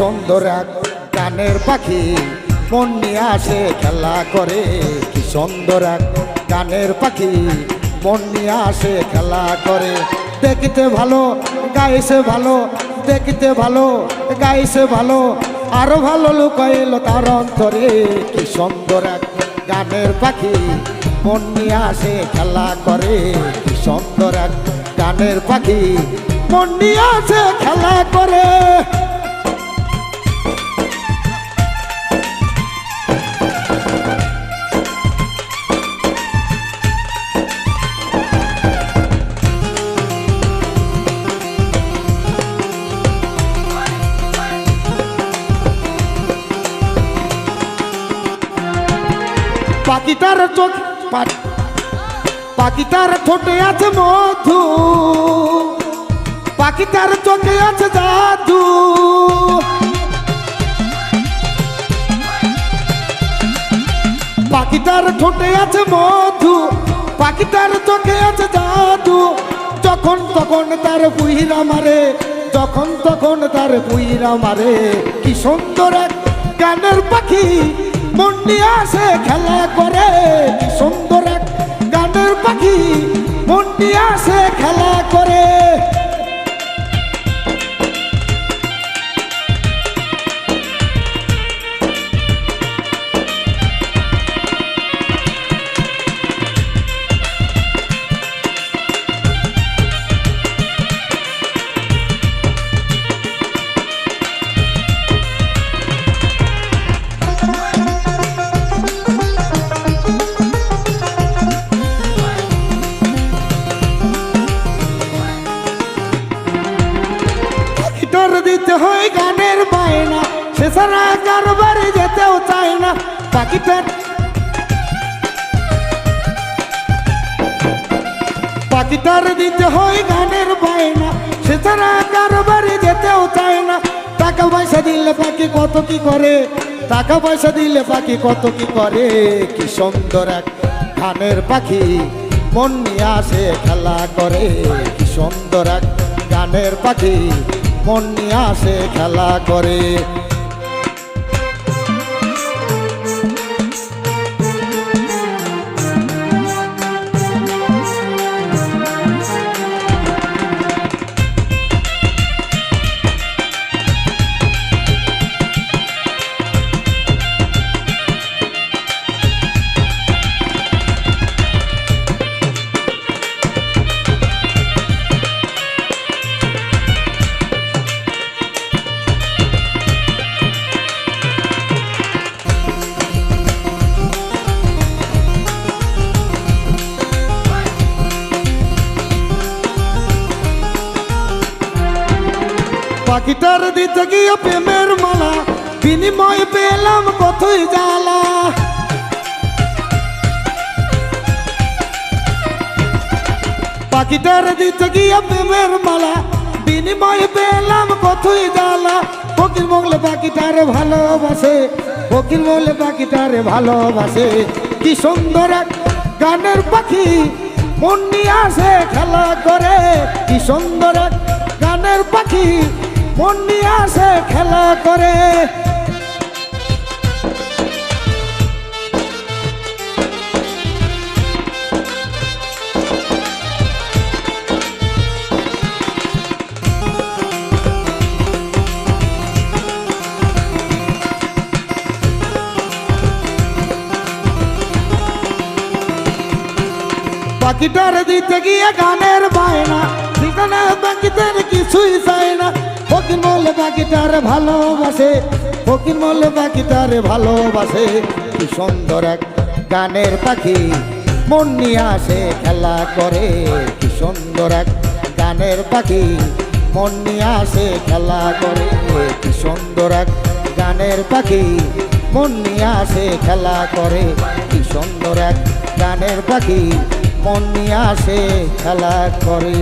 সুন্দর এক গানের পাখি মন নিয়ে আসে খেলা করে। কি সুন্দর এক গানের পাখি মন নিয়ে আসে খেলা করে। দেখতে ভালো গাইছে ভালো, দেখতে ভালো গাইছে ভালো, আরো ভালো লুকাইল তার অন্তরে। কি সুন্দর এক গানের পাখি মন নিয়ে আসে খেলা করে। কি সুন্দর এক গানের পাখি মন নিয়ে আসে খেলা করে। পাখিটার চোখ পাখিটার ঠোঁটে আছে মধু, পাখিটার চোখে আছে জাদু। পাখিটার ঠোঁটে আছে মধু, পাখিটার চোখে আছে জাদু। যখন তখন তার বুইরা মারে, যখন তখন তার বুইরা মারে। কি সুন্দর এক গানের পাখি মন নিয়ে আসে খেলা করে। কি সুন্দর এক গানের পাখি মন নিয়ে আসে খেলা করে। দিতে হয় গানের বায়না, সে ছাড়া কারো বাড়ি যেতেও চায় না। পাখিটার পাখিটার দিতে হয় গানের বায়না, সে ছাড়া কারো বাড়ি যেতেও চায় না। টাকা পয়সা দিলে পাখি কত কি করে, টাকা পয়সা দিলে পাখি কত কি করে। কি সুন্দর এক গানের পাখি মন নিয়ে আসে খেলা করে। কি সুন্দর এক গানের পাখি মন নিয়ে আসে খেলা করে। পাখিটার দিতে গিয়ে প্রেমের মালা, বিনিময় পেলাম কতই জ্বালা। পাখিটার দিতে গিয়ে প্রেমের মালা, বিনিময় পেলাম কতই জ্বালা। ফকির মোগলে পাখিটারে ভালোবাসে, ফকির মোগলে পাখিটারে ভালোবাসে। কি সুন্দর এক গানের পাখি মন নিয়ে আসে খেলা করে। কি সুন্দর এক গানের পাখি মন নিয়ে আসে খেলা করে। পাখিটার দিতে গিয়ে গানের বায়না, ঠিকানা পাখিটার কিছুই চায় না। ফকির মোগলে পাখিটারে ভালোবাসে, ফকির মোগলে পাখিটারে ভালোবাসে। কি সুন্দর এক গানের পাখি মন নিয়ে আসে খেলা করে। কি সুন্দর এক গানের পাখি মন নিয়ে আসে খেলা করে। কি সুন্দর এক গানের পাখি মন নিয়ে আসে খেলা করে। কি সুন্দর এক গানের পাখি মন নিয়ে আসে খেলা করে।